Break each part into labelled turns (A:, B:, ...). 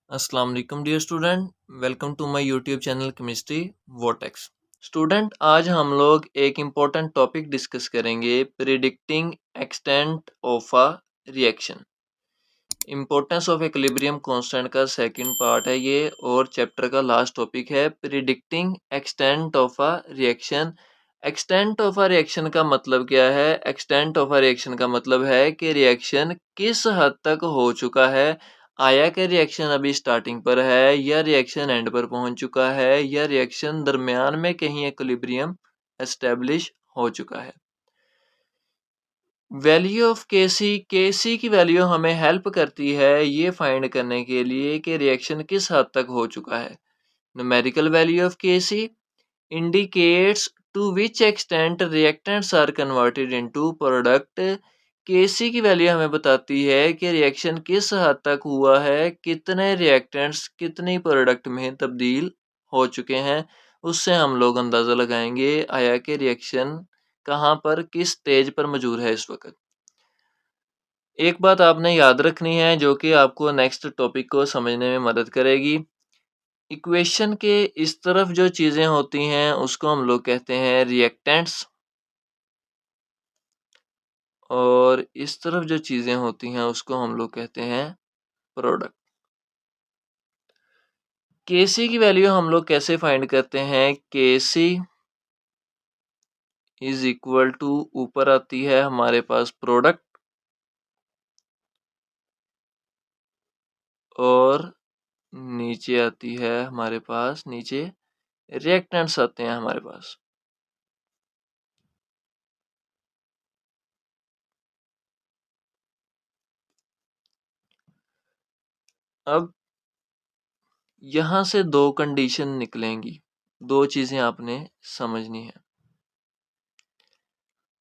A: अस्सलाम वालेकुम dear student, welcome to my YouTube channel Chemistry Vortex. Student, आज हम लोग एक इम्पोर्टेंट टॉपिक डिस्कस करेंगे, predicting extent of a reaction. Importance of equilibrium constant का सेकंड पार्ट है ये, और चैप्टर का लास्ट टॉपिक है predicting extent of a reaction. Extent of a reaction का मतलब क्या है? एक्सटेंट ऑफ अ रिएक्शन का मतलब है कि रिएक्शन किस हद तक हो चुका है। आया कि रिएक्शन अभी स्टार्टिंग पर है, या रिएक्शन एंड पर पहुंच चुका है, या रिएक्शन दरमियान में कहीं इक्विलिब्रियम एस्टेब्लिश हो चुका है। वैल्यू ऑफ के सी की वैल्यू हमें हेल्प करती है ये फाइंड करने के लिए कि रिएक्शन किस हद तक हो चुका है। Numerical value of K C indicates to which extent reactants are converted into product. K C की वैल्यू हमें बताती है कि रिएक्शन किस हद तक हुआ है, कितने रिएक्टेंट्स कितनी प्रोडक्ट में तब्दील हो चुके हैं। उससे हम लोग अंदाज़ा लगाएंगे आया कि रिएक्शन कहाँ पर किस स्टेज पर मौजूद है इस वक्त। एक बात आपने याद रखनी है जो कि आपको नेक्स्ट टॉपिक को समझने में मदद करेगी। इक्वेशन के इस तरफ जो चीज़ें होती हैं उसको हम लोग कहते हैं रिएक्टेंट्स, और इस तरफ जो चीज़ें होती हैं उसको हम लोग कहते हैं प्रोडक्ट। केसी की वैल्यू हम लोग कैसे फाइंड करते हैं? केसी इज इक्वल टू, ऊपर आती है हमारे पास प्रोडक्ट, और नीचे आती है हमारे पास, नीचे रिएक्टेंट्स आते हैं हमारे पास। अब यहाँ से दो कंडीशन निकलेंगी, दो चीज़ें आपने समझनी है।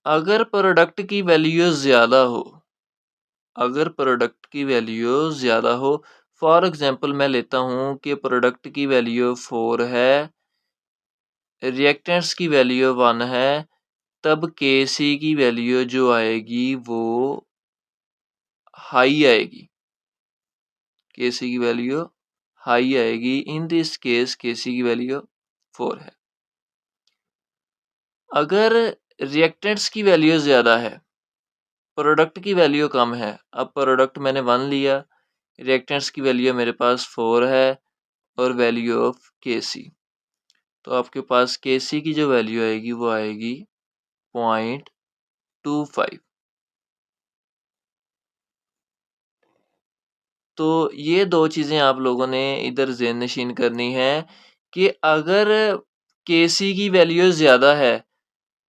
A: अगर प्रोडक्ट की वैल्यू ज़्यादा हो, अगर प्रोडक्ट की वैल्यू ज़्यादा हो, फॉर एग्जांपल मैं लेता हूँ कि प्रोडक्ट की वैल्यू 4 है, रिएक्टेंट्स की वैल्यू 1 है, तब के सी की वैल्यू जो आएगी वो हाई आएगी। के सी की वैल्यू हाई आएगी। इन दिस केस के सी की वैल्यू 4 है। अगर रिएक्टेंट्स की वैल्यू ज़्यादा है, प्रोडक्ट की वैल्यू कम है, अब प्रोडक्ट मैंने 1 लिया, रिएक्टेंट्स की वैल्यू मेरे पास 4 है, और वैल्यू ऑफ के सी, तो आपके पास के सी की जो वैल्यू आएगी वो आएगी 0.25। तो ये दो चीज़ें आप लोगों ने इधर ज़हन नशीन करनी है कि अगर के सी की वैल्यू ज़्यादा है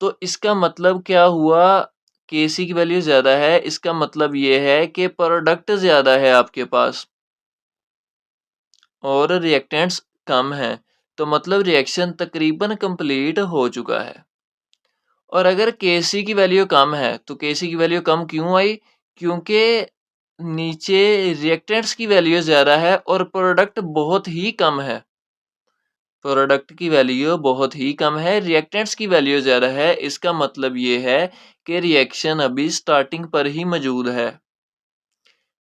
A: तो इसका मतलब क्या हुआ? के सी की वैल्यू ज़्यादा है, इसका मतलब ये है कि प्रोडक्ट ज़्यादा है आपके पास और रिएक्टेंट्स कम हैं, तो मतलब रिएक्शन तकरीबन कंप्लीट हो चुका है। और अगर के सी की वैल्यू कम है, तो के सी की वैल्यू कम क्यों आई? क्योंकि नीचे रिएक्टेंट्स की वैल्यू ज़्यादा है और प्रोडक्ट बहुत ही कम है। प्रोडक्ट की वैल्यू बहुत ही कम है, रिएक्टेंट्स की वैल्यू ज़्यादा है। इसका मतलब ये है कि रिएक्शन अभी स्टार्टिंग पर ही मौजूद है।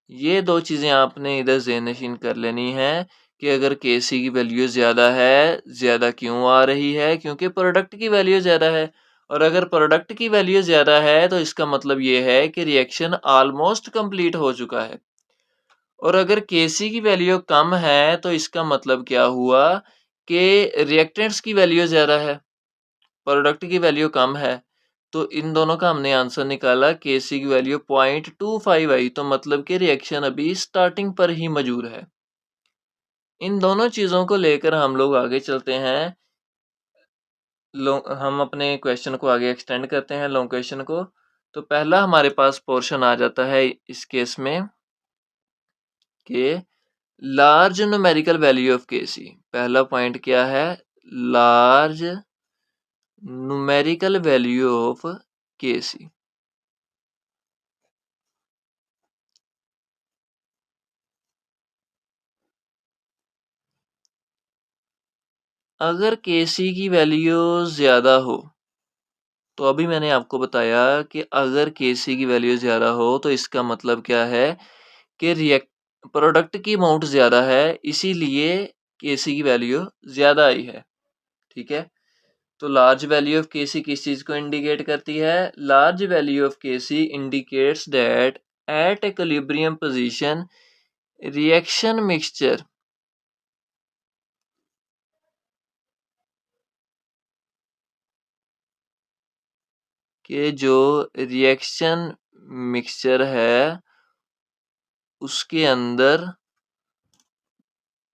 A: ये दो चीज़ें आपने इधर ज़हन-नशीन कर लेनी है कि अगर के सी की वैल्यू ज़्यादा है, ज़्यादा क्यों आ रही है? क्योंकि प्रोडक्ट की वैल्यू ज़्यादा है, और अगर प्रोडक्ट की वैल्यू ज़्यादा है तो इसका मतलब ये है कि रिएक्शन ऑलमोस्ट कंप्लीट हो चुका है। और अगर के सी की वैल्यू कम है तो इसका मतलब क्या हुआ कि रिएक्टेंट्स की वैल्यू ज़्यादा है, प्रोडक्ट की वैल्यू कम है। तो इन दोनों का हमने आंसर निकाला, के सी की वैल्यू 0.25 आई, तो मतलब कि रिएक्शन अभी स्टार्टिंग पर ही मौजूद है। इन दोनों चीज़ों को लेकर हम लोग आगे चलते हैं। हम अपने क्वेश्चन को आगे एक्सटेंड करते हैं, लॉन्ग क्वेश्चन को। तो पहला हमारे पास पोर्शन आ जाता है इस केस में कि large numerical value of K सी। पहला पॉइंट क्या है? Large numerical value of K सी। अगर के सी की वैल्यू ज़्यादा हो, तो अभी मैंने आपको बताया कि अगर के सी की वैल्यू ज़्यादा हो तो इसका मतलब क्या है कि प्रोडक्ट की अमाउंट ज़्यादा है, इसीलिए Kc की वैल्यू ज़्यादा आई है। ठीक है, तो लार्ज वैल्यू ऑफ Kc किस चीज़ को इंडिकेट करती है? Large value of Kc indicates that at equilibrium position reaction mixture के जो रिएक्शन मिक्सचर है उसके अंदर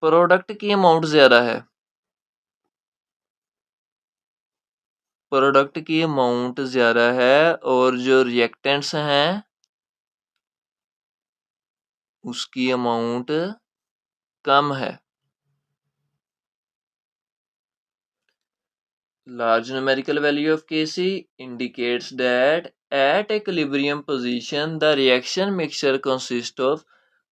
A: प्रोडक्ट की अमाउंट ज़्यादा है। प्रोडक्ट की अमाउंट ज़्यादा है और जो रिएक्टेंट्स हैं उसकी अमाउंट कम है। Large numerical value of Kc indicates that at equilibrium position the reaction mixture consists of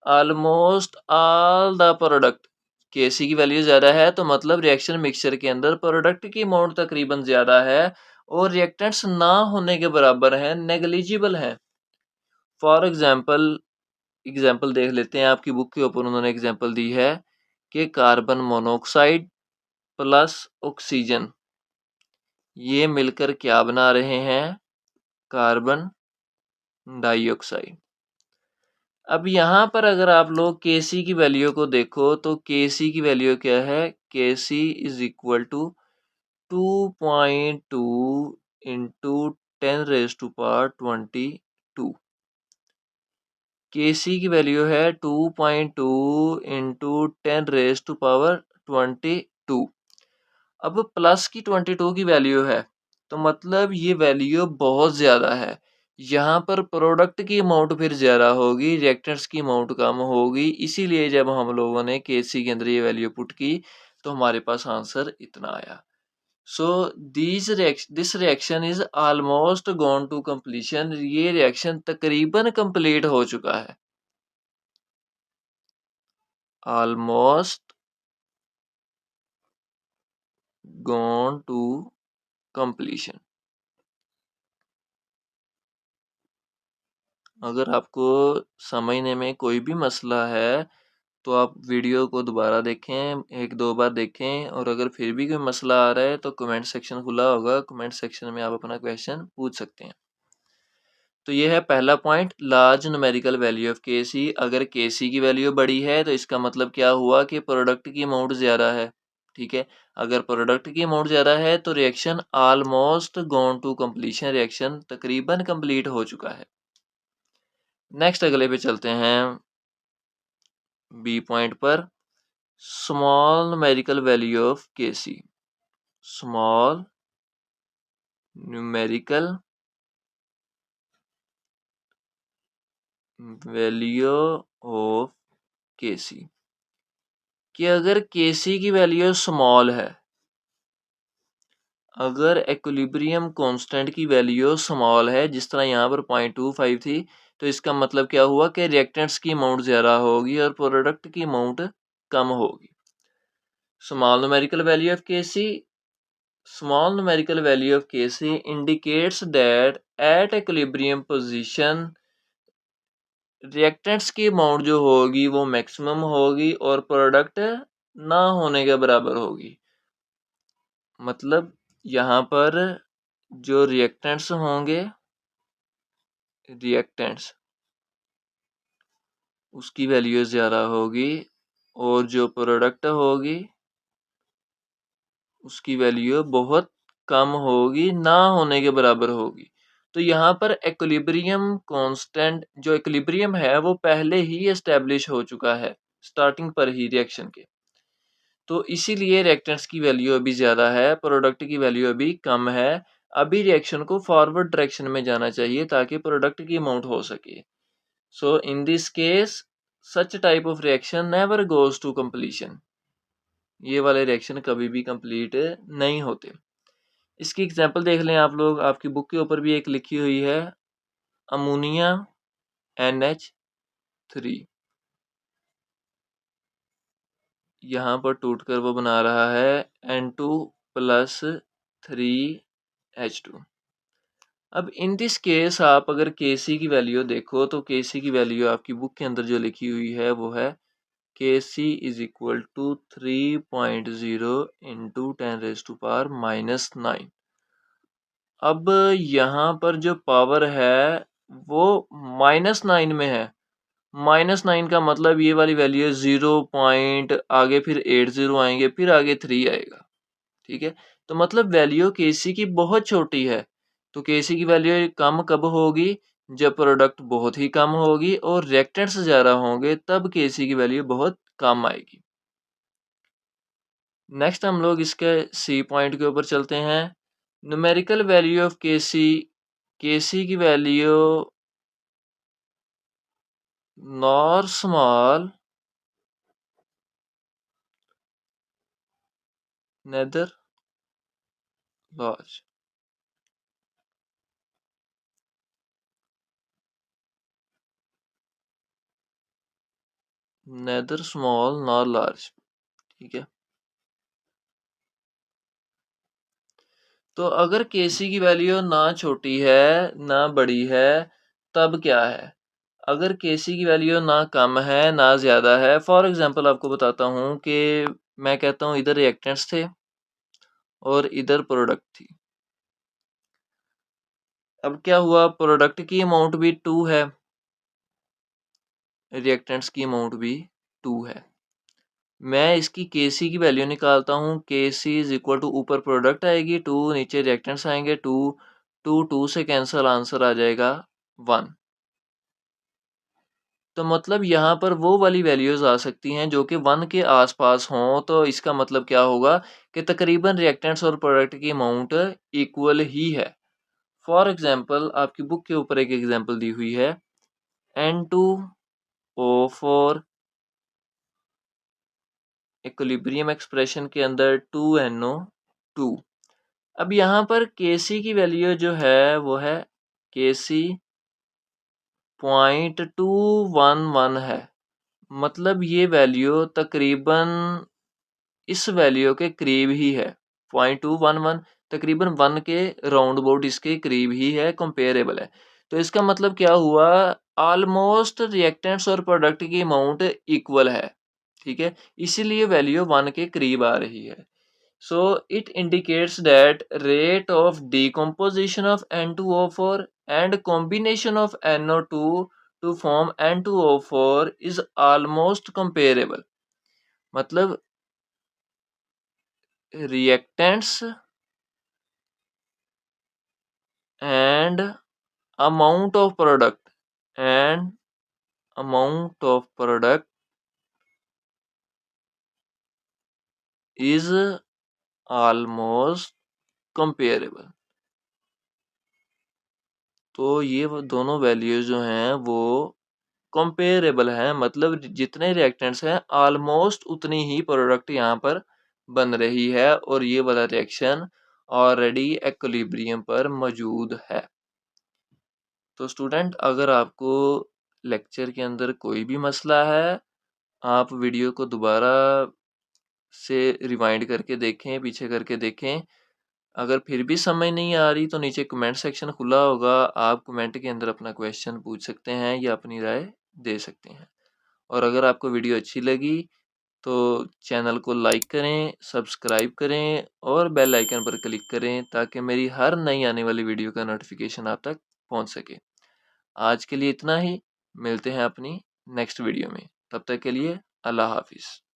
A: almost all the product। Kc की वैल्यू ज़्यादा है तो मतलब रिएक्शन मिक्सचर के अंदर प्रोडक्ट की अमाउंट तकरीबन ज़्यादा है और रिएक्टेंट्स ना होने के बराबर हैं, नेग्लिजिबल हैं। फॉर एग्जाम्पल देख लेते हैं, आपकी बुक के ऊपर उन्होंने एग्जाम्पल दी है कि कार्बन मोनोऑक्साइड प्लस ऑक्सीजन ये मिलकर क्या बना रहे हैं? Carbon dioxide. अब यहाँ पर अगर आप लोग Kc की वैल्यू को देखो तो Kc की वैल्यू क्या है? Kc is equal to 2.2 into 10⁻²²। Kc की वैल्यू है 2.2 इंटू 10⁻²²। अब प्लस की 22 की वैल्यू है तो मतलब ये वैल्यू बहुत ज़्यादा है। यहाँ पर प्रोडक्ट की अमाउंट फिर ज़्यादा होगी, रिएक्टेंट्स की अमाउंट कम होगी, इसीलिए जब हम लोगों ने Kc के अंदर ये वैल्यू पुट की तो हमारे पास आंसर इतना आया। So this reaction is almost gone to completion. ये रिएक्शन तकरीबन कंप्लीट हो चुका है। Almost gone to completion. अगर आपको समझने में कोई भी मसला है तो आप वीडियो को दोबारा देखें, एक दो बार देखें, और अगर फिर भी कोई मसला आ रहा है तो कमेंट सेक्शन खुला होगा, कमेंट सेक्शन में आप अपना क्वेश्चन पूछ सकते हैं। तो ये है पहला point, large numerical value of Kc। अगर Kc की वैल्यू बड़ी है तो इसका मतलब क्या हुआ कि प्रोडक्ट की अमाउंट ज़्यादा है। ठीक है, अगर प्रोडक्ट की अमाउंट ज़्यादा है तो reaction almost gone to completion, reaction तकरीबन कंप्लीट हो चुका है। नेक्स्ट अगले पे चलते हैं, बी पॉइंट पर, small numerical value of Kc। Small numerical value of Kc कि अगर Kc की वैल्यू स्मॉल है, अगर इक्विलिब्रियम कांस्टेंट की वैल्यू स्मॉल है, जिस तरह यहाँ पर 0.25 थी, तो इसका मतलब क्या हुआ कि रिएक्टेंट्स की अमाउंट ज़्यादा होगी और प्रोडक्ट की अमाउंट कम होगी। Small numerical value of Kc, small numerical value of Kc indicates that at equilibrium position reactants की अमाउंट जो होगी वो मैक्सिमम होगी और प्रोडक्ट ना होने के बराबर होगी। मतलब यहाँ पर जो रिएक्टेंट्स होंगे, रिएक्टेंट्स उसकी वैल्यू ज़्यादा होगी और जो प्रोडक्ट होगी उसकी वैल्यू बहुत कम होगी, ना होने के बराबर होगी। तो यहाँ पर इक्विलिब्रियम कांस्टेंट, जो इक्विलिब्रियम है वो पहले ही एस्टेब्लिश हो चुका है स्टार्टिंग पर ही रिएक्शन के, तो इसीलिए रिएक्टेंट्स की वैल्यू अभी ज़्यादा है, प्रोडक्ट की वैल्यू अभी कम है। अभी रिएक्शन को फॉरवर्ड डायरेक्शन में जाना चाहिए ताकि प्रोडक्ट की अमाउंट हो सके। So in this case such type of reaction never goes to completion. ये वाले रिएक्शन कभी भी कंप्लीट नहीं होते। इसकी एग्जांपल देख लें आप लोग, आपकी बुक के ऊपर भी एक लिखी हुई है, अमोनिया NH3। यहाँ पर टूट कर वो बना रहा है N2 + 3H2। अब इन दिस केस आप अगर Kc की वैल्यू देखो तो Kc की वैल्यू आपकी बुक के अंदर जो लिखी हुई है वो है Kc is equal to 3.0 into 10⁻⁻⁹। अब यहाँ पर जो पावर है वो -9 में है। -9 का मतलब ये वाली वैल्यू है 0 पॉइंट आगे फिर 80 आएंगे फिर आगे 3 आएगा। ठीक है, तो मतलब वैल्यू Kc की बहुत छोटी है। तो Kc की वैल्यू कम कब होगी? जब प्रोडक्ट बहुत ही कम होगी और रिएक्टेंट्स ज़्यादा होंगे तब Kc की वैल्यू बहुत कम आएगी। नेक्स्ट हम लोग इसके सी पॉइंट के ऊपर चलते हैं। न्यूमेरिकल वैल्यू ऑफ Kc की value nor small neither large. Neither small nor large. ठीक है, तो अगर Kc की वैल्यू ना छोटी है ना बड़ी है तब क्या है? अगर Kc की वैल्यू ना कम है ना ज़्यादा है, फॉर एग्जांपल आपको बताता हूँ कि मैं कहता हूँ इधर रिएक्टेंट्स थे और इधर प्रोडक्ट थी। अब क्या हुआ, प्रोडक्ट की अमाउंट भी 2 है, रिएक्टेंट्स की अमाउंट भी 2 है। मैं इसकी Kc की वैल्यू निकालता हूँ। Kc इज इक्वल टू ऊपर प्रोडक्ट आएगी 2, नीचे रिएक्टेंट्स आएंगे 2, 2 से कैंसिल, आंसर आ जाएगा 1। तो मतलब यहाँ पर वो वाली वैल्यूज आ सकती हैं जो कि 1 के आसपास हों। तो इसका मतलब क्या होगा कि तकरीबन रिएक्टेंट्स और प्रोडक्ट की अमाउंट इक्वल ही है। फॉर एग्जांपल आपकी बुक के ऊपर एक एग्जांपल दी हुई है N2O4 इक्विलिब्रियम एक्सप्रेशन के अंदर 2NO2। अब यहाँ पर Kc की वैल्यू जो है वो है Kc 0.211 है। मतलब ये वैल्यू तकरीबन इस वैल्यू के करीब ही है। 0.211 तकरीबन 1 के राउंड अबाउट इसके करीब ही है, कंपेरेबल है। तो इसका मतलब क्या हुआ, ऑलमोस्ट रिएक्टेंट्स और प्रोडक्ट की अमाउंट इक्वल है। ठीक है, इसीलिए वैल्यू 1 के करीब आ रही है। So it indicates that rate of decomposition of N2O4 and combination of NO2 to form N2O4 is almost comparable। मतलब reactants and amount of product is almost comparable। तो ये वो दोनों वैल्यूज जो हैं वो कंपेरेबल है, मतलब जितने रिएक्टेंट्स हैं ऑलमोस्ट उतनी ही प्रोडक्ट यहाँ पर बन रही है और ये वाला रिएक्शन ऑलरेडी इक्विलिब्रियम पर मौजूद है। तो स्टूडेंट, अगर आपको लेक्चर के अंदर कोई भी मसला है, आप वीडियो को दोबारा से रिवाइंड करके देखें, पीछे करके देखें। अगर फिर भी समझ नहीं आ रही तो नीचे कमेंट सेक्शन खुला होगा, आप कमेंट के अंदर अपना क्वेश्चन पूछ सकते हैं या अपनी राय दे सकते हैं। और अगर आपको वीडियो अच्छी लगी तो चैनल को लाइक करें, सब्सक्राइब करें और बेल आइकन पर क्लिक करें ताकि मेरी हर नई आने वाली वीडियो का नोटिफिकेशन आप तक पहुंच सके। आज के लिए इतना ही, मिलते हैं अपनी नेक्स्ट वीडियो में। तब तक के लिए अल्लाह हाफिज़।